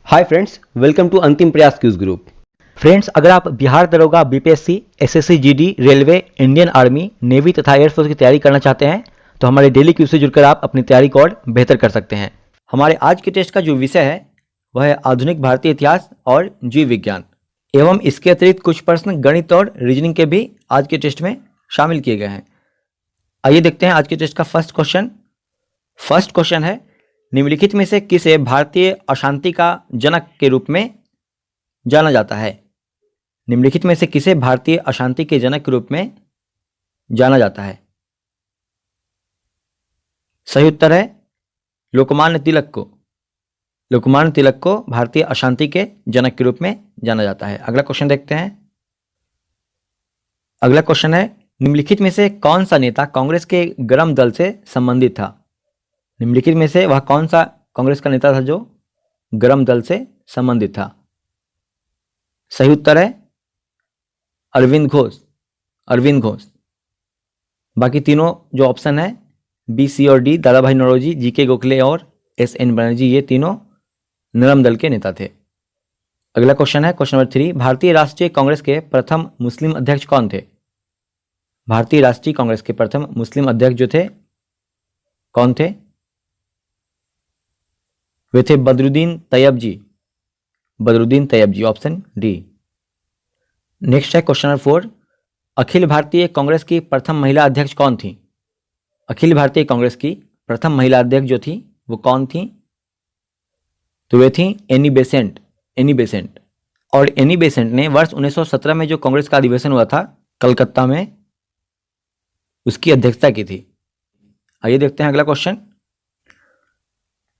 Hi friends, welcome to अंतिम प्रयास cues group. Friends, अगर आप बिहार दरोगा, BPSC, SSC GD, railway, Indian army, navy तथा एयरफोर्स की तैयारी करना चाहते हैं तो हमारे डेली क्यूज से जुड़कर आप अपनी तैयारी को और बेहतर कर सकते हैं। हमारे आज के टेस्ट का जो विषय है वह है आधुनिक भारतीय इतिहास और जीव विज्ञान एवं इसके अतिरिक्त कुछ प्रश्न गणित और रीजनिंग के भी आज के टेस्ट में शामिल किए गए हैं। आइए देखते हैं आज के टेस्ट का फर्स्ट क्वेश्चन है, निम्नलिखित में से किसे भारतीय अशांति का जनक के रूप में जाना जाता है? निम्नलिखित में से किसे भारतीय अशांति के जनक के रूप में जाना जाता है? सही उत्तर है लोकमान्य तिलक को भारतीय अशांति के जनक के रूप में जाना जाता है। अगला क्वेश्चन देखते हैं। अगला क्वेश्चन है, निम्नलिखित में से कौन सा नेता कांग्रेस के गर्म दल से संबंधित था? निम्नलिखित में से वह कौन सा कांग्रेस का नेता था जो गर्म दल से संबंधित था? सही उत्तर है अरविंद घोष। बाकी तीनों जो ऑप्शन है बी, सी और डी, दादा भाई नौरोजी, जीके गोखले और एस.एन. बनर्जी, ये तीनों नरम दल के नेता थे। अगला क्वेश्चन है क्वेश्चन नंबर 3, भारतीय राष्ट्रीय कांग्रेस के प्रथम मुस्लिम अध्यक्ष कौन थे? भारतीय राष्ट्रीय कांग्रेस के प्रथम मुस्लिम अध्यक्ष जो थे कौन थे? वे थे बदरुद्दीन तैयब जी, ऑप्शन डी। नेक्स्ट है क्वेश्चन नंबर 4, अखिल भारतीय कांग्रेस की प्रथम महिला अध्यक्ष कौन थी? अखिल भारतीय कांग्रेस की प्रथम महिला अध्यक्ष जो थी वो कौन थी? तो वे थी एनी बेसेंट। और एनी बेसेंट ने वर्ष 1917 में जो कांग्रेस का अधिवेशन हुआ था कलकत्ता में, उसकी अध्यक्षता की थी। आइए देखते हैं अगला क्वेश्चन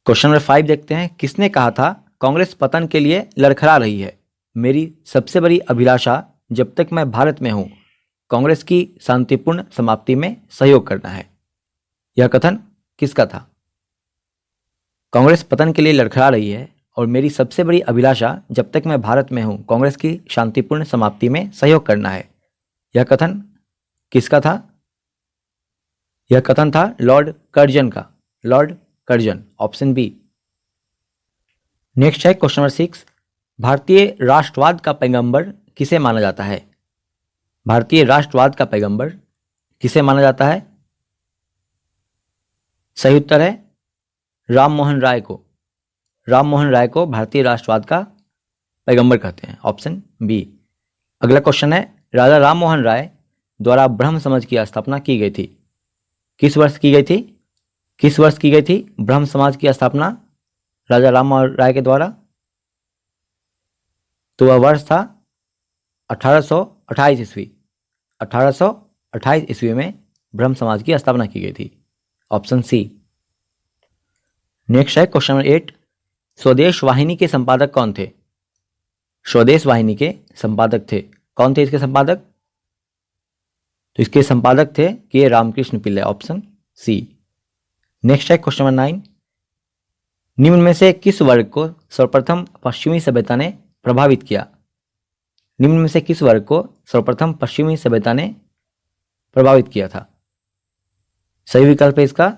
नंबर 5 देखते हैं। किसने कहा था कांग्रेस पतन के लिए लड़खड़ा रही है? मेरी सबसे बड़ी अभिलाषा जब तक मैं भारत में हूं कांग्रेस की शांतिपूर्ण समाप्ति में सहयोग करना है। यह कथन किसका था? कांग्रेस पतन के लिए लड़खड़ा रही है और मेरी सबसे बड़ी अभिलाषा जब तक मैं भारत में हूं कांग्रेस की शांतिपूर्ण समाप्ति में सहयोग करना है। यह कथन किसका था? यह कथन था lord Curzon, option b. Next है क्वेश्चन नंबर 6, भारतीय राष्ट्रवाद का पैगंबर किसे माना जाता है? भारतीय राष्ट्रवाद का पैगंबर किसे माना जाता है? सही उत्तर है राम मोहन राय को भारतीय राष्ट्रवाद का पैगंबर कहते हैं, ऑप्शन बी। अगला क्वेश्चन है, राजा राम मोहन राय द्वारा ब्रह्म समाज की स्थापना की गई थी? किस वर्ष की गई थी ब्रह्म समाज की स्थापना राजा राम मोहन राय के द्वारा? तो वह वर्ष था 1828 ईस्वी। 1828 ईस्वी में ब्रह्म समाज की स्थापना की गई थी, ऑप्शन सी। नेक्स्ट है क्वेश्चन नंबर 8, स्वदेश वाहिनी के संपादक कौन थे? स्वदेश वाहिनी के संपादक थे कौन थे? इसके संपादक, तो इसके संपादक थे के Ramakrishna Pillai, option C. Next है क्वेश्चन नंबर 9, निम्न में से किस वर्ग को सर्वप्रथम पश्चिमी सभ्यता ने प्रभावित किया? निम्न में से किस वर्ग को सर्वप्रथम पश्चिमी सभ्यता ने प्रभावित किया था? सही विकल्प है इसका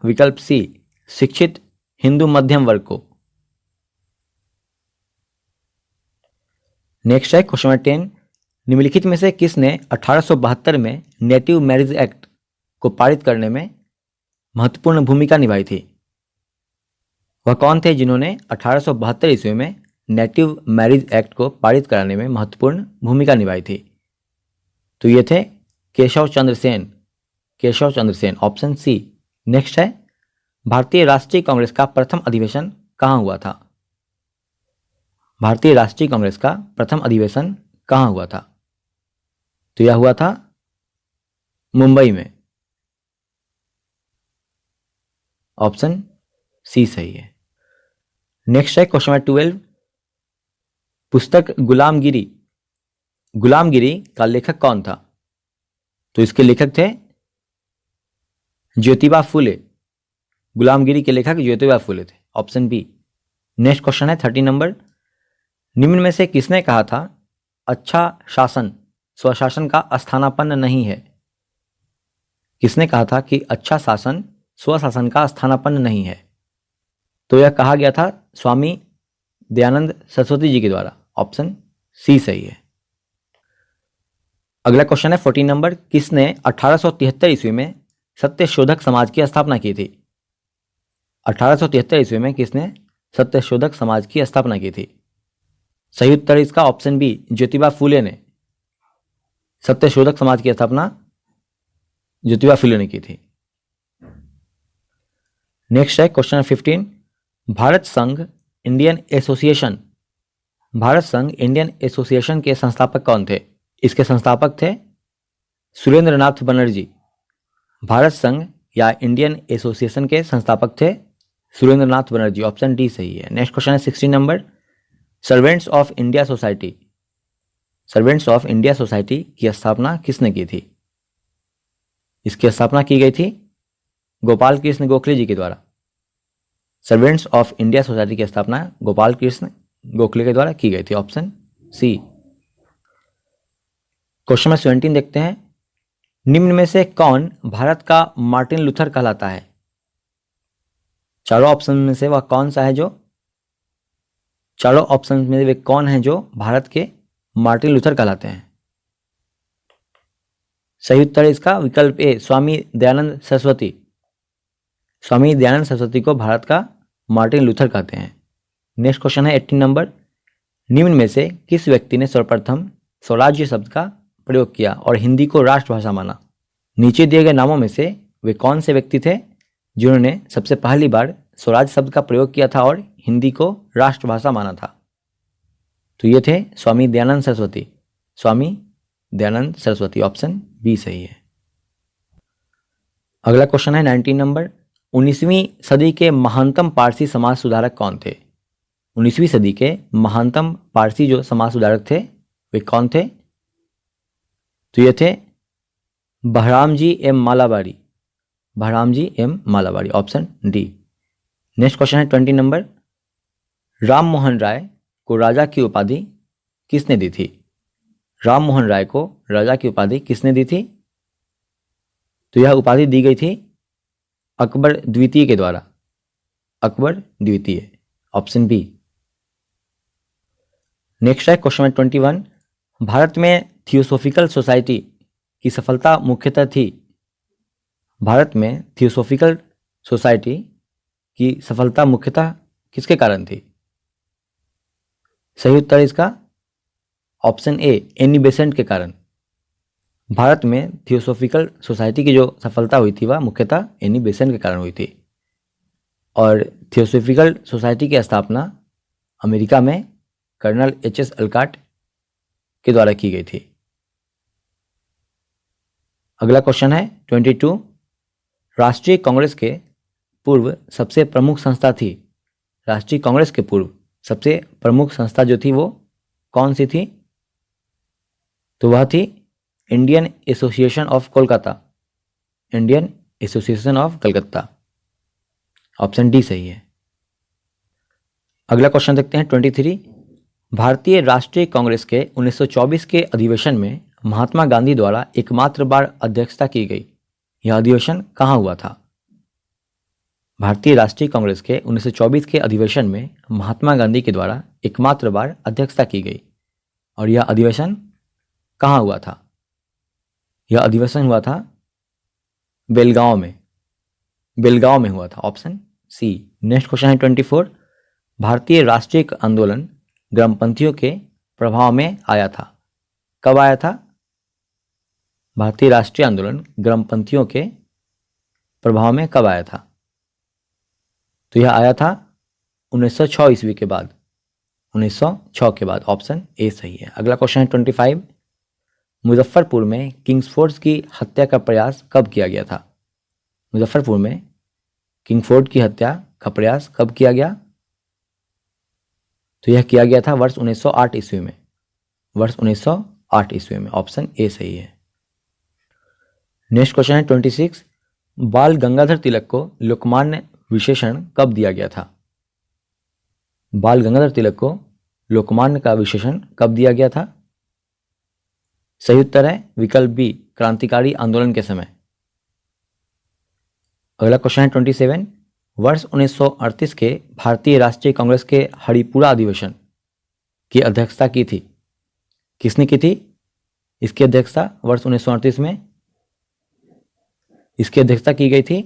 विकल्प सी, शिक्षित हिंदू मध्यम वर्ग को। नेक्स्ट है क्वेश्चन नंबर 10, निम्नलिखित में से किसने 1872 में नेटिव मैरिज एक्ट को पारित करने में महत्वपूर्ण भूमिका निभाई थी? वह कौन थे जिन्होंने 1872 ईस्वी में नेटिव मैरिज एक्ट को पारित कराने में महत्वपूर्ण भूमिका निभाई थी? तो ये थे Keshav Chandra Sen, option C. Next है, भारतीय राष्ट्रीय कांग्रेस का प्रथम अधिवेशन कहाँ हुआ था? भारतीय राष्ट्रीय कांग्रेस का प्रथम अधिवेशन कहाँ हुआ था? तो यह हुआ था मुंबई में, ऑप्शन सी सही है। नेक्स्ट है क्वेश्चन नंबर 12, पुस्तक गुलामगिरी का लेखक कौन था? तो इसके लेखक थे ज्योतिबा फुले। गुलामगिरी के लेखक ज्योतिबा फुले थे, ऑप्शन बी। नेक्स्ट क्वेश्चन है 13 नंबर, निम्न में से किसने कहा था अच्छा शासन स्वशासन का स्थानापन्न नहीं है? किसने कहा था कि अच्छा शासन स्वशासन का स्थानापन्न नहीं है? तो यह कहा गया था स्वामी दयानंद सरस्वती जी के द्वारा। ऑप्शन सी सही है। अगला क्वेश्चन है 14 नंबर, किसने 1873 ईस्वी में सत्यशोधक समाज की स्थापना की थी? 1873 ईस्वी में किसने सत्यशोधक समाज की स्थापना की थी? सही उत्तर इसका ऑप्शन बी, ज्योतिबा फूले ने सत्यशोधक समाज की स्थापना ज्योतिबा फूले ने की थी। नेक्स्ट है क्वेश्चन 15, भारत संघ इंडियन एसोसिएशन, भारत संघ इंडियन एसोसिएशन के संस्थापक कौन थे? इसके संस्थापक थे सुरेंद्रनाथ बनर्जी। भारत संघ या इंडियन एसोसिएशन के संस्थापक थे सुरेंद्रनाथ बनर्जी। ऑप्शन डी सही है। नेक्स्ट क्वेश्चन है 16 number, servants of India society, servants of India society की स्थापना किसने की थी? इसकी स्थापना की गई थी गोपाल कृष्ण गोखले जी के द्वारा। सर्वेंट्स ऑफ इंडिया सोसाइटी की स्थापना गोपाल कृष्ण गोखले के द्वारा की गई थी। Option C. क्वेश्चन नंबर 17 देखते हैं, निम्न में से कौन भारत का मार्टिन लूथर कहलाता है? चारों ऑप्शन में से वह कौन सा है जो, चारों ऑप्शन में वे कौन है जो भारत के मार्टिन लूथर कहलाते हैं? सही उत्तर है इसका विकल्प ए, स्वामी दयानंद सरस्वती। स्वामी दयानंद सरस्वती को भारत का मार्टिन लूथर कहते हैं। नेक्स्ट क्वेश्चन है 18 नंबर, निम्न में से किस व्यक्ति ने सर्वप्रथम स्वराज्य शब्द का प्रयोग किया और हिंदी को राष्ट्रभाषा माना? नीचे दिए गए नामों में से वे कौन से व्यक्ति थे जिन्होंने सबसे पहली बार स्वराज शब्द का प्रयोग किया था और हिंदी को राष्ट्रभाषा माना था? तो ये थे स्वामी दयानंद सरस्वती, स्वामी दयानंद सरस्वती। ऑप्शन बी सही है। अगला क्वेश्चन है 19 नंबर, 19वीं सदी के महानतम पारसी समाज सुधारक कौन थे? 19वीं सदी के महानतम पारसी जो समाज सुधारक थे वे कौन थे? तो ये थे Behram ji M Malabari, Behram ji M Malabari. Option D. Next question है 20 नंबर, राम मोहन राय को राजा की उपाधि किसने दी थी? राम मोहन राय को राजा की उपाधि किसने दी थी? तो यह उपाधि दी गई थी अकबर द्वितीय के द्वारा, अकबर द्वितीय। Option b. नेक्स्ट है क्वेश्चन नंबर 21, भारत में थियोसॉफिकल सोसाइटी की सफलता मुख्यतः थी, भारत में थियोसॉफिकल सोसाइटी की सफलता मुख्यतः किसके कारण थी? सही उत्तर इसका ऑप्शन ए, एनी बेसेंट के कारण। भारत में थियोसॉफिकल सोसाइटी की जो सफलता हुई थी वह मुख्यतः एनी बेसेंट के कारण हुई थी और थियोसॉफिकल सोसाइटी की स्थापना अमेरिका में कर्नल एच.एस. अलकाट के द्वारा की गई थी। अगला क्वेश्चन है 22, राष्ट्रीय कांग्रेस के पूर्व सबसे प्रमुख संस्था थी, राष्ट्रीय कांग्रेस के पूर्व सबसे प्रमुख संस्था जो थी वो कौन सी थी? तो वह थी Indian association of Kolkata, Indian association of Calcutta. Option D सही है। अगला क्वेश्चन देखते हैं 23, भारतीय राष्ट्रीय कांग्रेस के 1924 के अधिवेशन में महात्मा गांधी द्वारा एकमात्र बार अध्यक्षता की गई, यह अधिवेशन कहाँ हुआ था? भारतीय राष्ट्रीय कांग्रेस के 1924 के अधिवेशन में महात्मा गांधी के द्वारा एकमात्र बार अध्यक्षता की गई और यह अधिवेशन कहाँ हुआ था? यह अधिवेशन हुआ था बेलगांव में, बेलगांव में हुआ था। Option C. नेक्स्ट क्वेश्चन है 24, भारतीय राष्ट्रीय आंदोलन ग्रामपंथियों के प्रभाव में आया था, कब आया था? भारतीय राष्ट्रीय आंदोलन ग्रामपंथियों के प्रभाव में कब आया था? तो यह आया था 1906 ईस्वी के बाद, 1906 के बाद। ऑप्शन ए सही है। अगला क्वेश्चन है 25, मुजफ्फरपुर में किंग्सफोर्ड की हत्या का प्रयास कब किया गया था? मुजफ्फरपुर में किंगफोर्ड की हत्या का प्रयास कब किया गया? तो यह किया गया था वर्ष 1908 ईस्वी में, वर्ष 1908 ईस्वी में। ऑप्शन ए सही है। नेक्स्ट क्वेश्चन है 26, बाल गंगाधर तिलक को लोकमान्य विशेषण कब दिया गया था? बाल गंगाधर तिलक को लोकमान्य का विशेषण कब दिया गया था? सही उत्तर है विकल्प बी, क्रांतिकारी आंदोलन के समय। अगला क्वेश्चन है 27, वर्ष 1938 के भारतीय राष्ट्रीय कांग्रेस के हरिपुरा अधिवेशन की अध्यक्षता की थी? किसने की थी इसकी अध्यक्षता वर्ष 1938 में? इसकी अध्यक्षता की गई थी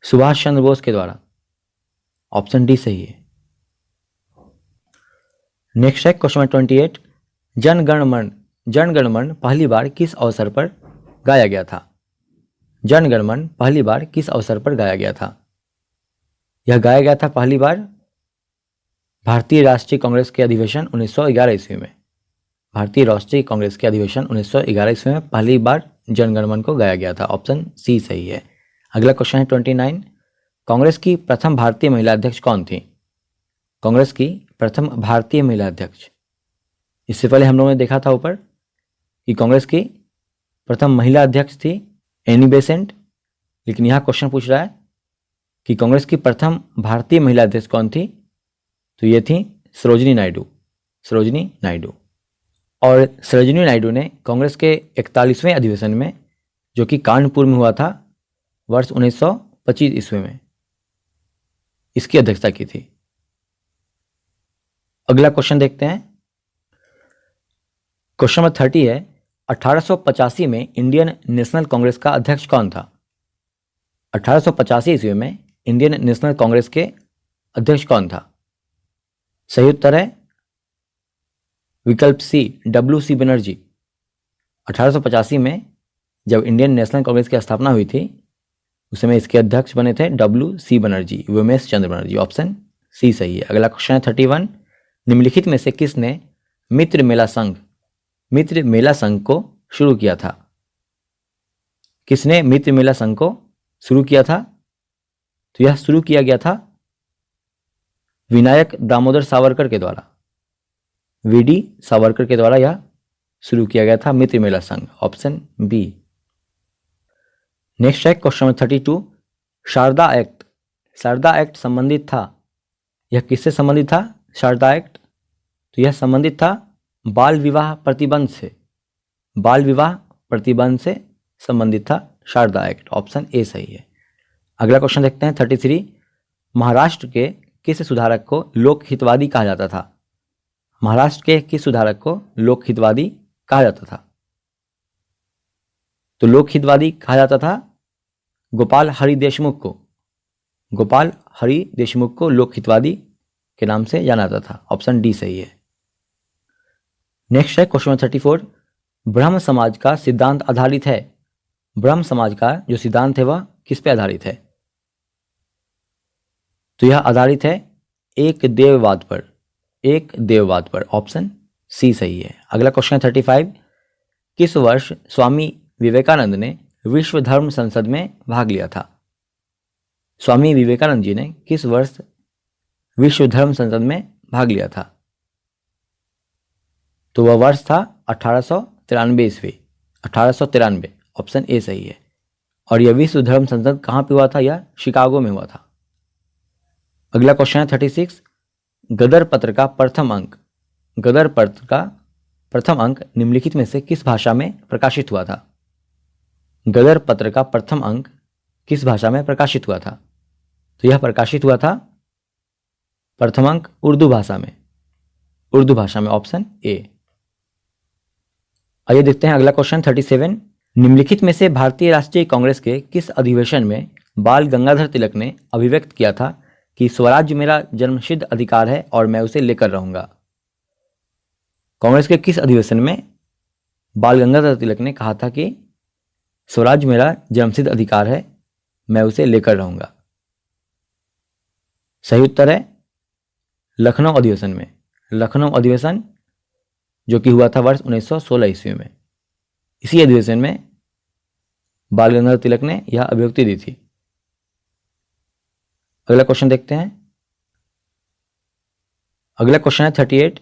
सुभाष चंद्र बोस के द्वारा। ऑप्शन डी सही है। नेक्स्ट है क्वेश्चन 28। जन गण मन पहली बार किस अवसर पर गाया गया था? जन गण मन पहली बार किस अवसर पर गाया गया था? यह गाया गया था पहली बार भारतीय राष्ट्रीय कांग्रेस के अधिवेशन 1911 ईस्वी में। भारतीय राष्ट्रीय कांग्रेस के अधिवेशन 1911 ईस्वी में पहली बार जन गण मन को गाया गया था। ऑप्शन सी सही है। अगला क्वेश्चन है 29। कांग्रेस की प्रथम भारतीय महिला अध्यक्ष कौन थी? कांग्रेस की प्रथम भारतीय महिला अध्यक्ष। इससे पहले हम लोगों ने देखा था ऊपर कि कांग्रेस की प्रथम महिला अध्यक्ष थी एनी बेसेंट, लेकिन यहाँ क्वेश्चन पूछ रहा है कि कांग्रेस की प्रथम भारतीय महिला अध्यक्ष कौन थी? तो ये थी सरोजिनी नायडू। सरोजिनी नायडू। और सरोजिनी नायडू ने कांग्रेस के 41वें अधिवेशन में, जो कि कानपुर में हुआ था वर्ष 1925 ईस्वी में, इसकी अध्यक्षता की थी। अगला क्वेश्चन देखते हैं। क्वेश्चन नंबर 30 है 1885 में इंडियन नेशनल कांग्रेस का अध्यक्ष कौन था? 1885 ईस्वी में इंडियन नेशनल कांग्रेस के अध्यक्ष कौन था? सही उत्तर है विकल्प सी, WC बनर्जी। 1885 में जब इंडियन नेशनल कांग्रेस की स्थापना हुई थी उस समय इसके अध्यक्ष बने थे WC Banerjee, Umesh Chandra Banerjee. Option C सही है। अगला क्वेश्चन है 31। निम्नलिखित में से किसने मित्र मेला संघ को शुरू किया था? किसने मित्र मेला संघ को शुरू किया था? तो यह शुरू किया गया था विनायक दामोदर सावरकर के द्वारा। VD सावरकर के द्वारा यह शुरू किया गया था Mitra Mela Sangh. Option b. Next है क्वेश्चन नंबर 32। शारदा एक्ट संबंधित था, यह किससे संबंधित था? शारदा एक्ट, तो यह संबंधित था बाल विवाह प्रतिबंध से। बाल विवाह प्रतिबंध से संबंधित था शारदा एक्ट। ऑप्शन ए सही है। अगला क्वेश्चन देखते हैं 33। महाराष्ट्र के किस सुधारक को लोक हितवादी कहा जाता था? महाराष्ट्र के किस सुधारक को लोक हितवादी कहा जाता था? तो लोक हितवादी कहा जाता था गोपाल हरि देशमुख को। गोपाल हरि देशमुख को लोक हितवादी के नाम से जाना जाता था। ऑप्शन डी सही है। नेक्स्ट है क्वेश्चन 34। ब्रह्म समाज का सिद्धांत आधारित है। ब्रह्म समाज का जो सिद्धांत है वह किस पे आधारित है? तो यह आधारित है एक देववाद पर। एक देववाद पर। ऑप्शन सी सही है। अगला क्वेश्चन 35। किस वर्ष स्वामी विवेकानंद ने विश्व धर्म संसद में भाग लिया था? स्वामी विवेकानंद जी ने किस वर्ष विश्व धर्म संसद में भाग लिया था? तो वह वर्ष था 1893 ईस्वी। 1893। ऑप्शन ए सही है। और यह विश्व धर्म संसद कहाँ पे हुआ था? यह शिकागो में हुआ था। अगला क्वेश्चन है 36। गदर पत्र का प्रथम अंक निम्नलिखित में से किस भाषा में प्रकाशित हुआ था? गदर पत्र का प्रथम अंक किस भाषा में प्रकाशित हुआ था? तो यह प्रकाशित हुआ था प्रथम अंक उर्दू भाषा में। उर्दू भाषा में। Option A. आइए देखते हैं अगला क्वेश्चन 37। निम्नलिखित में से भारतीय राष्ट्रीय कांग्रेस के किस अधिवेशन में बाल गंगाधर तिलक ने अभिव्यक्त किया था कि स्वराज्य मेरा जन्मसिद्ध अधिकार है और मैं उसे लेकर रहूंगा? कांग्रेस के किस अधिवेशन में बाल गंगाधर तिलक ने कहा था कि स्वराज्य मेरा जन्मसिद्ध अधिकार है, मैं उसे लेकर रहूंगा? सही उत्तर है लखनऊ अधिवेशन में। लखनऊ अधिवेशन जो कि हुआ था वर्ष 1916 ईस्वी में। इसी अधिवेशन में बाल गंगाधर तिलक ने यह अभिव्यक्ति दी थी। अगला क्वेश्चन देखते हैं। अगला क्वेश्चन है 38।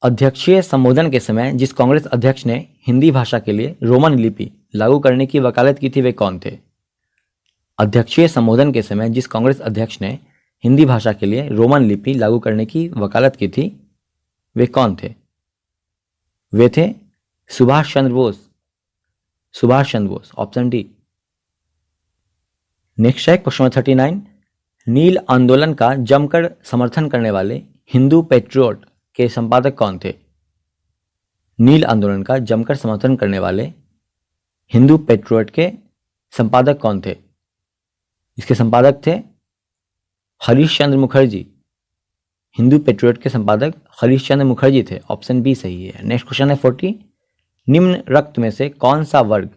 अध्यक्षीय संबोधन के समय जिस कांग्रेस अध्यक्ष ने हिंदी भाषा के लिए रोमन लिपि लागू करने की वकालत की थी वे कौन थे? अध्यक्षीय संबोधन के समय जिस कांग्रेस अध्यक्ष ने हिंदी भाषा के लिए रोमन लिपि लागू करने की वकालत की थी वे कौन थे? वे थे Subhash Chandra Bose. Subhash Chandra Bose. Option D. Next है क्वेश्चन 39। नील आंदोलन का जमकर समर्थन करने वाले हिंदू पेट्रियोट के संपादक कौन थे? नील आंदोलन का जमकर समर्थन करने वाले हिंदू पेट्रियोट के संपादक कौन थे? इसके संपादक थे हरीश चंद्र मुखर्जी। हिंदू पेट्रियोट के संपादक हरीश चंद्र मुखर्जी थे। ऑप्शन बी सही है। नेक्स्ट क्वेश्चन है 40। निम्न रक्त में से कौन सा वर्ग,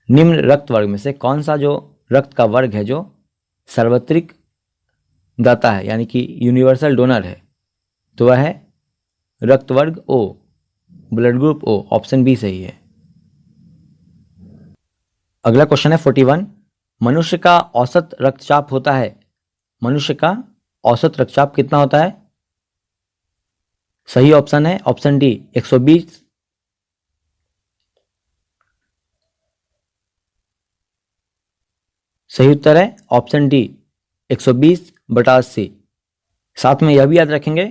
निम्न रक्त वर्ग में से कौन सा जो रक्त का वर्ग है जो सार्वत्रिक दाता है, यानी कि यूनिवर्सल डोनर है, तो वह है रक्त वर्ग O, blood group O. Option B सही है। अगला क्वेश्चन है 41। मनुष्य का औसत रक्तचाप होता है, मनुष्य का औसत रक्तचाप कितना होता है? सही ऑप्शन है ऑप्शन डी 120। सही उत्तर है ऑप्शन डी 120/80। साथ में यह भी याद रखेंगे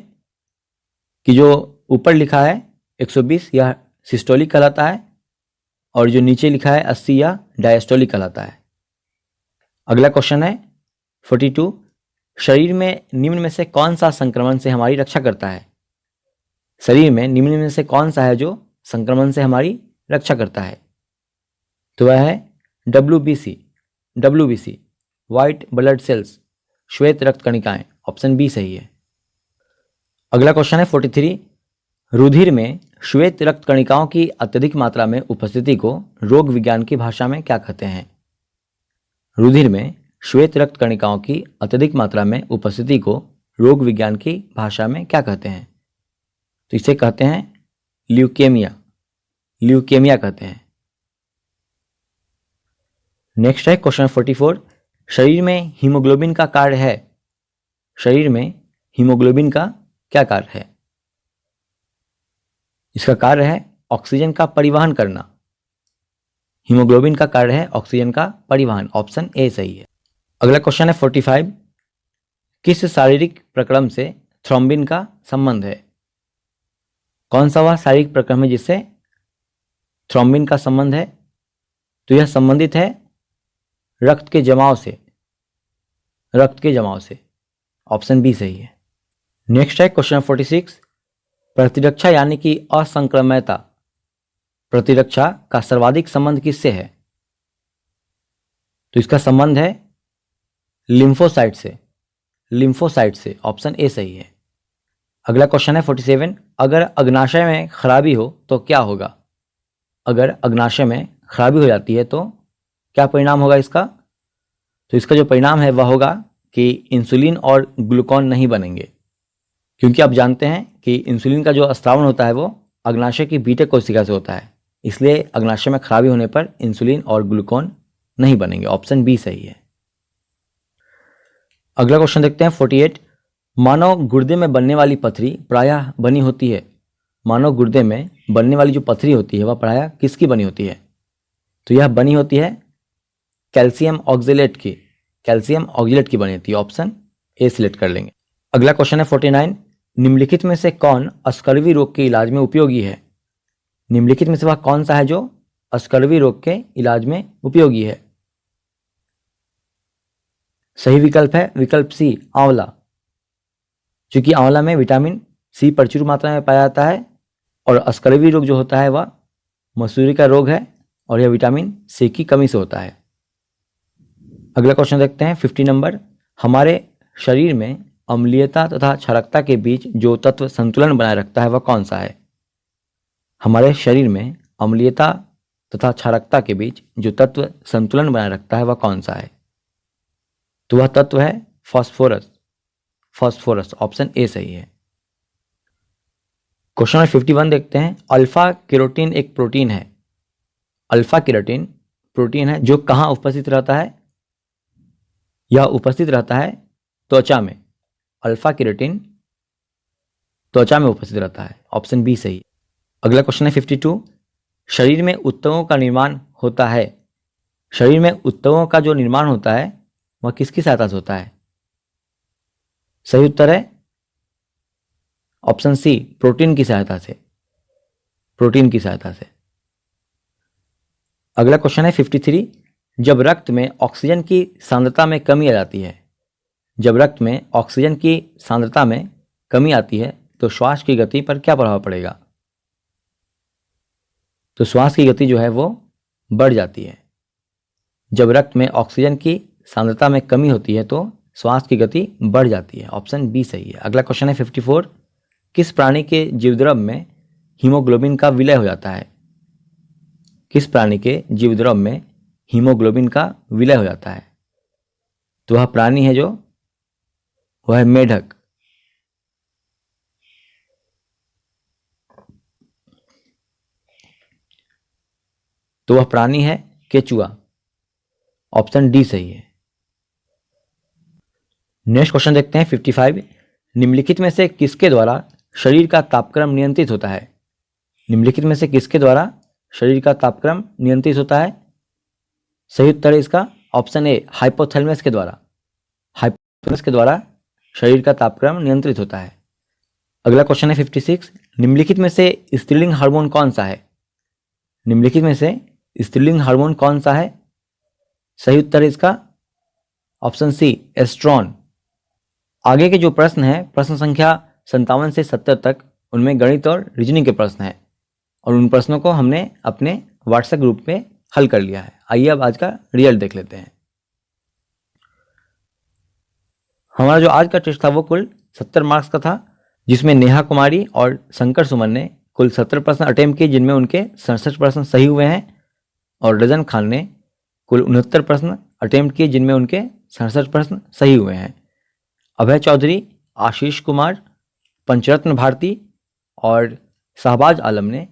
कि जो ऊपर लिखा है 120 यह सिस्टोलिक कहलाता है और जो नीचे लिखा है 80 यह डायस्टोलिक कहलाता है। अगला क्वेश्चन है 42। शरीर में निम्न में से कौन सा संक्रमण से हमारी रक्षा करता है? शरीर में निम्न में से कौन सा है जो संक्रमण से हमारी रक्षा करता है? तो वह है WBC, व्हाइट ब्लड सेल्स, श्वेत रक्त कणिकाएं। ऑप्शन बी सही है। अगला क्वेश्चन है 43। रुधिर में श्वेत रक्त कणिकाओं की अत्यधिक मात्रा में उपस्थिति को रोग विज्ञान की भाषा में क्या कहते हैं? रुधिर में श्वेत रक्त कणिकाओं की अत्यधिक मात्रा में उपस्थिति को रोग विज्ञान की भाषा में क्या कहते हैं? तो इसे कहते हैं ल्यूकेमिया, ल्यूकेमिया कहते हैं। नेक्स्ट है क्वेश्चन 44। शरीर में हीमोग्लोबिन का कार्य है, शरीर में हीमोग्लोबिन का क्या कार्य है? इसका कार्य है ऑक्सीजन का परिवहन करना। हीमोग्लोबिन का कार्य है ऑक्सीजन का परिवहन। ऑप्शन ए सही है। अगला क्वेश्चन है 45। किस शारीरिक प्रक्रम से थ्रोम्बिन का संबंध है? कौन सा वह शारीरिक प्रक्रम है जिससे थ्रोम्बिन का संबंध है? तो यह संबंधित है रक्त के जमाव से, रक्त के जमाव से। ऑप्शन बी सही है। नेक्स्ट है क्वेश्चन 46। प्रतिरक्षा यानी कि असंक्रमयता, प्रतिरक्षा का सर्वाधिक संबंध किससे है? तो इसका संबंध है लिम्फोसाइट से, लिम्फोसाइट से। ऑप्शन ए सही है। अगला क्वेश्चन है 47। अगर अग्नाशय में खराबी हो तो क्या होगा? अगर अग्नाशय में खराबी हो जाती है तो क्या परिणाम होगा इसका? तो इसका जो परिणाम है वह होगा कि इंसुलिन और ग्लूकोन नहीं बनेंगे, क्योंकि आप जानते हैं कि इंसुलिन का जो स्त्रावन होता है वो अग्नाशय की बीटा कोशिका से होता है, इसलिए अग्नाशय में खराबी होने पर इंसुलिन और ग्लूकोन नहीं बनेंगे। ऑप्शन बी सही है। अगला क्वेश्चन देखते हैं 48। मानव गुर्दे में बनने वाली पथरी प्रायः बनी होती है, मानव गुर्दे में बनने वाली जो पथरी होती है वह प्रायः किसकी बनी होती है? तो यह बनी होती है कैल्शियम ऑक्जेलेट की, कैल्शियम ऑक्जेलेट की बनी होती है। ऑप्शन ए सिलेक्ट कर लेंगे। अगला क्वेश्चन है 49। निम्नलिखित में से कौन अस्कर्वी रोग के इलाज में उपयोगी है? निम्नलिखित में से वह कौन सा है जो अस्कर्वी रोग के इलाज में उपयोगी है? सही विकल्प है विकल्प सी आंवला, क्योंकि आंवला में विटामिन सी प्रचुर मात्रा में पाया जाता है और अस्कर्वी रोग जो होता है वह मसूरी का रोग है और यह विटामिन सी की कमी से होता है। अगला क्वेश्चन देखते हैं 50 नंबर। हमारे शरीर में अम्लीयता तथा क्षारकता के बीच जो तत्व संतुलन बनाए रखता है वह कौन सा है? हमारे शरीर में अम्लीयता तथा क्षारकता के बीच जो तत्व संतुलन बनाए रखता है वह कौन सा है? तो वह तत्व है फास्फोरस, फास्फोरस। ऑप्शन ए सही है। क्वेश्चन नंबर 51 देखते हैं। अल्फा केरोटीन एक प्रोटीन है, अल्फा केरोटीन प्रोटीन है जो कहाँ उपस्थित रहता है? यह उपस्थित रहता है त्वचा में। अल्फा केरोटीन त्वचा में उपस्थित रहता है। ऑप्शन बी सही। अगला क्वेश्चन है 52। शरीर में ऊतकों का निर्माण होता है, शरीर में ऊतकों का जो निर्माण होता है वह किसकी सहायता से होता है? सही उत्तर है ऑप्शन सी प्रोटीन की सहायता से, प्रोटीन की सहायता से। अगला क्वेश्चन है 53। जब रक्त में ऑक्सीजन की सांद्रता में कमी आ जाती है, जब रक्त में ऑक्सीजन की सांद्रता में कमी आती है तो श्वास की गति पर क्या प्रभाव पड़ेगा? तो श्वास की गति जो है वो बढ़ जाती है। जब रक्त में ऑक्सीजन की सांद्रता में कमी होती है तो श्वास की गति बढ़ जाती है। ऑप्शन बी सही है। अगला क्वेश्चन है 54। किस प्राणी के जीवद्रव में हीमोग्लोबिन का विलय हो जाता है? किस प्राणी के जीवद्रव में हीमोग्लोबिन का विलय हो जाता है? तो वह प्राणी है जो वह है मेढक। तो वह प्राणी है केचुआ। ऑप्शन डी सही है। नेक्स्ट क्वेश्चन देखते हैं 55। निम्नलिखित में से किसके द्वारा शरीर का तापक्रम नियंत्रित होता है? निम्नलिखित में से किसके द्वारा शरीर का तापक्रम नियंत्रित होता है? सही उत्तर है इसका ऑप्शन ए, हाइपोथैलेमस के द्वारा। हाइपोथैलेमस के द्वारा शरीर का तापक्रम नियंत्रित होता है। अगला क्वेश्चन है 56। निम्नलिखित में से स्त्रीलिंग हार्मोन कौन सा है? निम्नलिखित में से स्त्रीलिंग हार्मोन कौन सा है? सही उत्तर है इसका ऑप्शन सी, एस्ट्रॉन। आगे के जो प्रश्न हैं, प्रश्न संख्या 57 से 70 तक, उनमें गणित और रीजनिंग के प्रश्न हैं और उन प्रश्नों को हमने अपने व्हाट्सएप ग्रुप में हल कर लिया है। आइए अब आज का रिजल्ट देख लेते हैं। हमारा जो आज का टेस्ट था वो कुल 70 मार्क्स का था, जिसमें नेहा कुमारी और शंकर सुमन ने कुल 70 प्रश्न अटेम्प्ट किए, जिनमें उनके 67 प्रश्न सही हुए हैं, और रजन खान ने कुल 69 प्रश्न अटेम्प्ट किए, जिनमें उनके 67 प्रश्न सही हुए हैं। अभय चौधरी, आशीष कुमार, पंचरत्न भारती और शहबाज आलम ने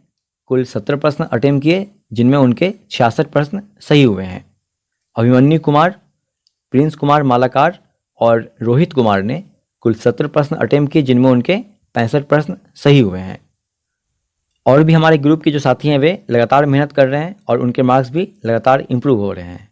कुल 70 प्रश्न अटेम्प्ट किए, जिनमें उनके 66 प्रश्न सही हुए हैं। अभिमन्यु कुमार, प्रिंस कुमार मालाकार और रोहित कुमार ने कुल 70 प्रश्न अटेम्प्ट किए, जिनमें उनके 65 प्रश्न सही हुए हैं। और भी हमारे ग्रुप के जो साथी हैं वे लगातार मेहनत कर रहे हैं और उनके मार्क्स भी लगातार इंप्रूव हो रहे हैं।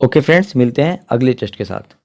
ओके फ्रेंड्स, मिलते हैं अगले टेस्ट के साथ।